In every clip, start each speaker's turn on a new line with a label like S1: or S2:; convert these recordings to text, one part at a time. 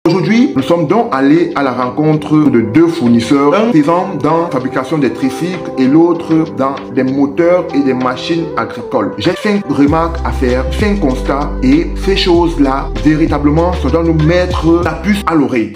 S1: Aujourd'hui, nous sommes donc allés à la rencontre de deux fournisseurs, un faisant dans la fabrication des tricycles et l'autre dans des moteurs et des machines agricoles. J'ai 5 remarques à faire, 5 constats et ces choses-là, véritablement, ça doit nous mettre la puce à l'oreille.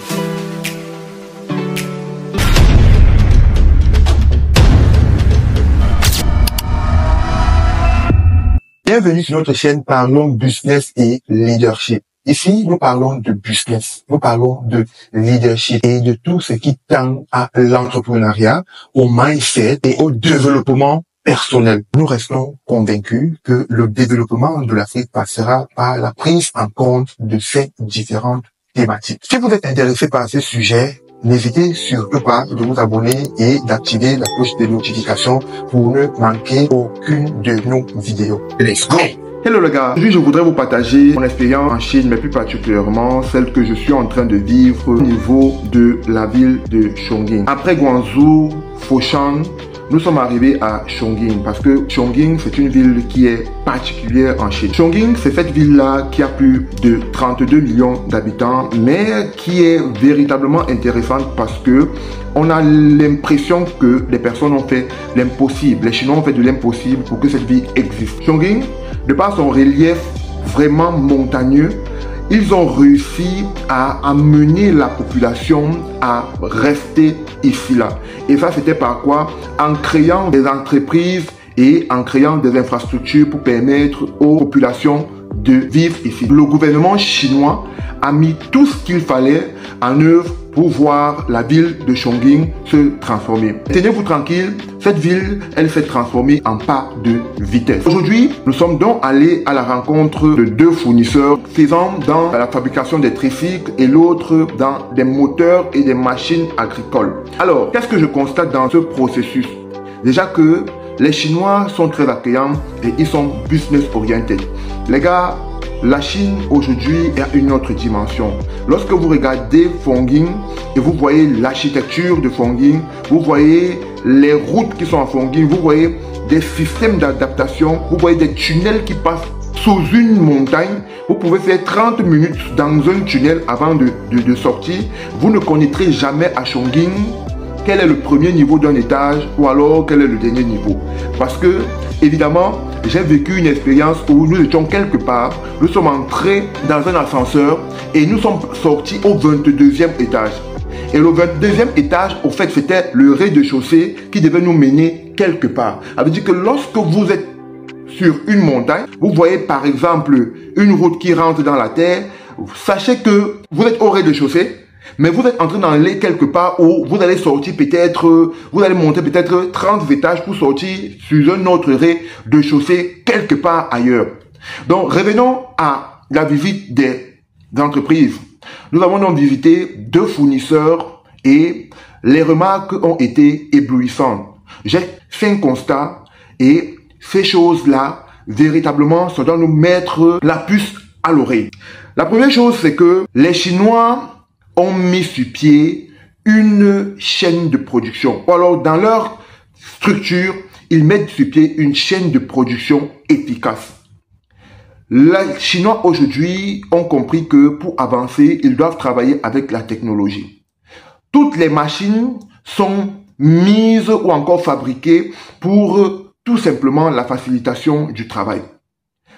S2: Bienvenue sur notre chaîne Parlons Business et Leadership. Ici, nous parlons de business, nous parlons de leadership et de tout ce qui tend à l'entrepreneuriat, au mindset et au développement personnel. Nous restons convaincus que le développement de l'Afrique passera par la prise en compte de ces différentes thématiques. Si vous êtes intéressé par ces sujets, n'hésitez surtout pas de vous abonner et d'activer la cloche de notification pour ne manquer aucune de nos vidéos. Let's go!
S1: Hello les gars, aujourd'hui je voudrais vous partager mon expérience en Chine, mais plus particulièrement celle que je suis en train de vivre au niveau de la ville de Chongqing. Après Guangzhou, Foshan, nous sommes arrivés à Chongqing parce que Chongqing c'est une ville qui est particulière en Chine. Chongqing c'est cette ville-là qui a plus de 32 millions d'habitants, mais qui est véritablement intéressante parce que on a l'impression que les personnes ont fait l'impossible. Les Chinois ont fait de l'impossible pour que cette ville existe. Chongqing, de par son relief vraiment montagneux, ils ont réussi à amener la population à rester ici là. Et ça, c'était par quoi? En créant des entreprises et en créant des infrastructures pour permettre aux populations de vivre ici. Le gouvernement chinois a mis tout ce qu'il fallait en œuvre pour voir la ville de Chongqing se transformer. Tenez-vous tranquille, cette ville, elle s'est transformée en pas de vitesse. Aujourd'hui, nous sommes donc allés à la rencontre de deux fournisseurs faisant dans la fabrication des tricycles et l'autre dans des moteurs et des machines agricoles. Alors, qu'est-ce que je constate dans ce processus? Déjà que les Chinois sont très accueillants et ils sont business oriented. Les gars, la Chine aujourd'hui est à une autre dimension. Lorsque vous regardez Chongqing et vous voyez l'architecture de Chongqing, vous voyez les routes qui sont à Chongqing, vous voyez des systèmes d'adaptation, vous voyez des tunnels qui passent sous une montagne. Vous pouvez faire 30 minutes dans un tunnel avant de sortir. Vous ne connaîtrez jamais à Chongqing quel est le premier niveau d'un étage ou alors quel est le dernier niveau. Parce que, évidemment, j'ai vécu une expérience où nous étions quelque part, nous sommes entrés dans un ascenseur et nous sommes sortis au 22e étage. Et le 22e étage, au fait, c'était le rez-de-chaussée qui devait nous mener quelque part. Ça veut dire que lorsque vous êtes sur une montagne, vous voyez par exemple une route qui rentre dans la terre, sachez que vous êtes au rez-de-chaussée, mais vous êtes en train d'aller quelque part où vous allez sortir peut-être, vous allez monter peut-être 30 étages pour sortir sur un autre rez-de-chaussée quelque part ailleurs. Donc, revenons à la visite des entreprises. Nous avons donc visité deux fournisseurs et les remarques ont été éblouissantes. J'ai fait un constat et ces choses-là, véritablement, ça doit nous mettre la puce à l'oreille. La première chose, c'est que les Chinois ont mis sur pied une chaîne de production. Ou alors, dans leur structure, ils mettent sur pied une chaîne de production efficace. Les Chinois aujourd'hui ont compris que pour avancer, ils doivent travailler avec la technologie. Toutes les machines sont mises ou encore fabriquées pour tout simplement la facilitation du travail.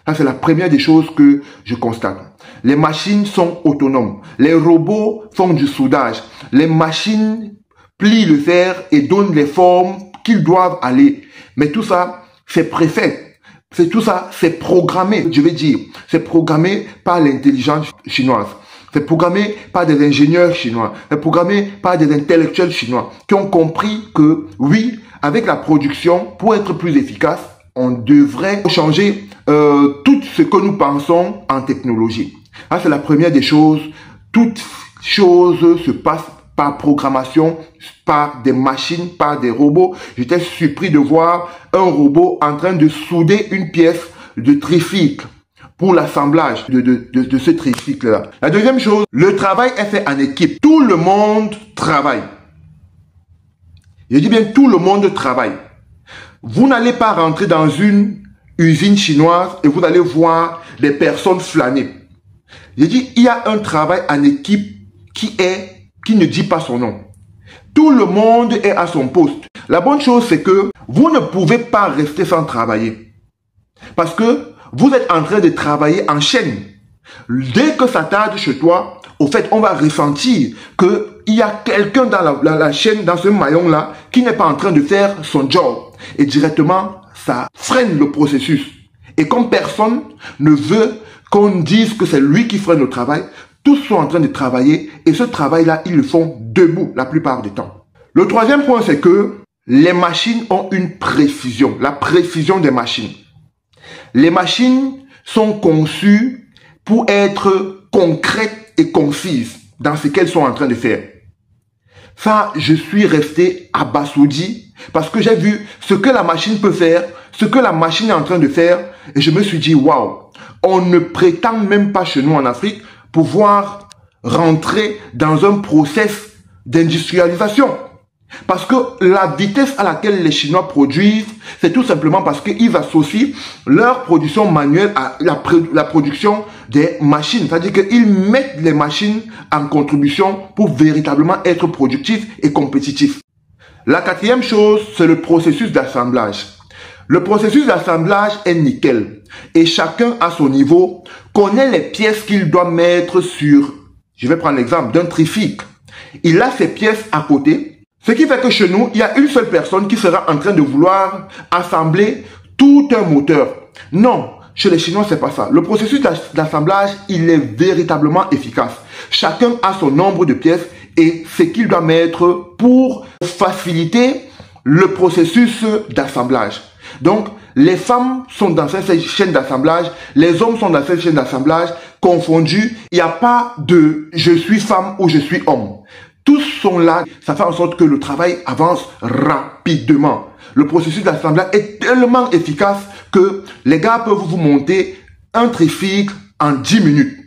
S1: Ça, c'est la première des choses que je constate. Les machines sont autonomes. Les robots font du soudage. Les machines plient le fer et donnent les formes qu'ils doivent aller. Mais tout ça, c'est préfet. Tout ça, c'est programmé, je vais dire. C'est programmé par l'intelligence chinoise. C'est programmé par des ingénieurs chinois. C'est programmé par des intellectuels chinois qui ont compris que, oui, avec la production, pour être plus efficace, on devrait changer tout ce que nous pensons en technologie. Ça, c'est la première des choses. Toutes choses se passent par programmation, par des machines, par des robots. J'étais surpris de voir un robot en train de souder une pièce de tricycle pour l'assemblage de ce tricycle-là. La deuxième chose, le travail est fait en équipe. Tout le monde travaille. Je dis bien tout le monde travaille. Vous n'allez pas rentrer dans une usine chinoise et vous allez voir des personnes flâner. J'ai dit, il y a un travail en équipe qui ne dit pas son nom. Tout le monde est à son poste. La bonne chose, c'est que vous ne pouvez pas rester sans travailler. Parce que vous êtes en train de travailler en chaîne. Dès que ça tarde chez toi, au fait, on va ressentir qu'il y a quelqu'un dans la chaîne, dans ce maillon-là, qui n'est pas en train de faire son job. Et directement, ça freine le processus. Et comme personne ne veut qu'on dise que c'est lui qui freine le travail, tous sont en train de travailler et ce travail-là, ils le font debout la plupart du temps. Le troisième point, c'est que les machines ont une précision, la précision des machines. Les machines sont conçues pour être concrètes et concises dans ce qu'elles sont en train de faire. Ça, je suis resté abasourdi parce que j'ai vu ce que la machine peut faire, ce que la machine est en train de faire et je me suis dit, waouh, on ne prétend même pas chez nous en Afrique pouvoir rentrer dans un process d'industrialisation. Parce que la vitesse à laquelle les Chinois produisent, c'est tout simplement parce qu'ils associent leur production manuelle à la production des machines. C'est-à-dire qu'ils mettent les machines en contribution pour véritablement être productifs et compétitifs. La quatrième chose, c'est le processus d'assemblage. Le processus d'assemblage est nickel. Et chacun à son niveau connaît les pièces qu'il doit mettre sur, je vais prendre l'exemple d'un tricycle. Il a ses pièces à côté. Ce qui fait que chez nous, il y a une seule personne qui sera en train de vouloir assembler tout un moteur. Non, chez les Chinois, c'est pas ça. Le processus d'assemblage, il est véritablement efficace. Chacun a son nombre de pièces et ce qu'il doit mettre pour faciliter le processus d'assemblage. Donc, les femmes sont dans cette chaîne d'assemblage, les hommes sont dans cette chaîne d'assemblage, confondus. Il n'y a pas de « je suis femme » ou « je suis homme ». Tous sont là, ça fait en sorte que le travail avance rapidement. Le processus d'assemblage est tellement efficace que les gars peuvent vous monter un tricycle en 10 minutes,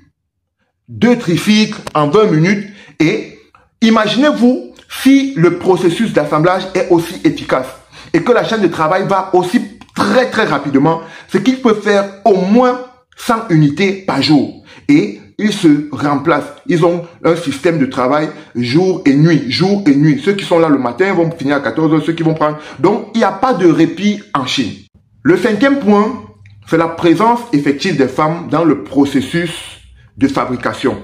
S1: 2 tricycles en 20 minutes et imaginez-vous si le processus d'assemblage est aussi efficace et que la chaîne de travail va aussi très rapidement, ce qu'il peut faire au moins 100 unités par jour et ils se remplacent. Ils ont un système de travail jour et nuit, jour et nuit. Ceux qui sont là le matin vont finir à 14 h, ceux qui vont prendre. Donc, il n'y a pas de répit en Chine. Le cinquième point, c'est la présence effective des femmes dans le processus de fabrication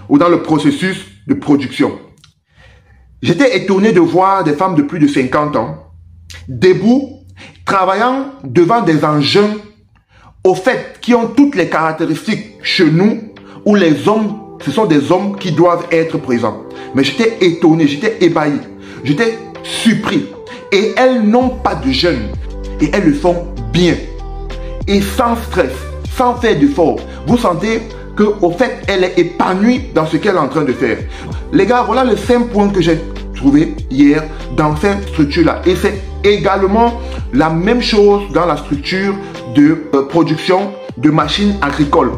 S1: ou dans le processus de production. J'étais étonné de voir des femmes de plus de 50 ans debout, travaillant devant des engins au fait, qui ont toutes les caractéristiques chez nous, où les hommes, ce sont des hommes qui doivent être présents. Mais j'étais étonné, j'étais ébahi, j'étais surpris. Et elles n'ont pas de jeûne. Et elles le font bien. Et sans stress, sans faire d'effort. Vous sentez qu'au fait, elle est épanouie dans ce qu'elle est en train de faire. Les gars, voilà les 5 points que j'ai trouvés hier dans cette structure-là. Et c'est également la même chose dans la structure de production de machines agricoles.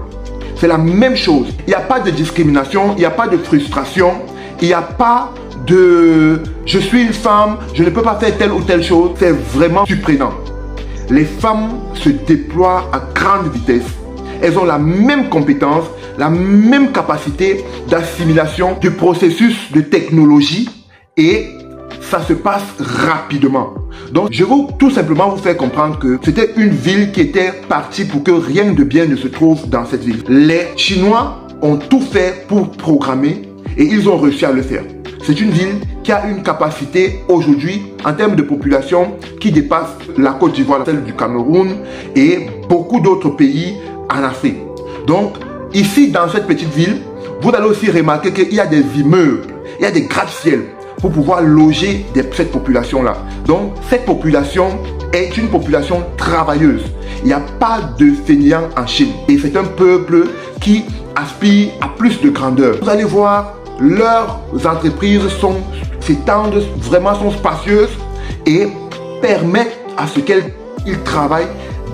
S1: C'est la même chose. Il n'y a pas de discrimination, il n'y a pas de frustration, il n'y a pas de « je suis une femme, je ne peux pas faire telle ou telle chose ». C'est vraiment surprenant. Les femmes se déploient à grande vitesse. Elles ont la même compétence, la même capacité d'assimilation du processus de technologie et ça se passe rapidement. Donc, je veux tout simplement vous faire comprendre que c'était une ville qui était partie pour que rien de bien ne se trouve dans cette ville. Les Chinois ont tout fait pour programmer et ils ont réussi à le faire. C'est une ville qui a une capacité aujourd'hui en termes de population qui dépasse la Côte d'Ivoire, celle du Cameroun et beaucoup d'autres pays en Afrique. Donc, ici dans cette petite ville, vous allez aussi remarquer qu'il y a des immeubles, il y a des gratte-ciel pour pouvoir loger cette population-là. Donc, cette population est une population travailleuse. Il n'y a pas de fainéants en Chine. Et c'est un peuple qui aspire à plus de grandeur. Vous allez voir, leurs entreprises s'étendent, vraiment sont spacieuses et permettent à ce qu'ils travaillent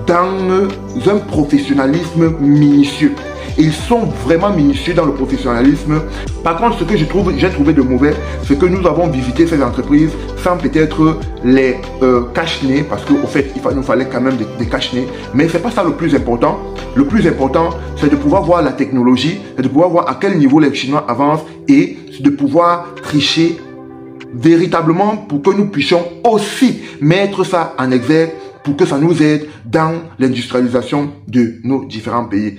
S1: dans un professionnalisme minutieux. et ils sont vraiment minutieux dans le professionnalisme. Par contre, ce que j'ai trouvé de mauvais, c'est que nous avons visité ces entreprises sans peut-être les cache-nez, parce qu'au fait, il nous fallait quand même des cache-nez. Mais c'est pas ça le plus important. Le plus important, c'est de pouvoir voir la technologie, c'est de pouvoir voir à quel niveau les Chinois avancent et de pouvoir tricher véritablement pour que nous puissions aussi mettre ça en exergue pour que ça nous aide dans l'industrialisation de nos différents pays.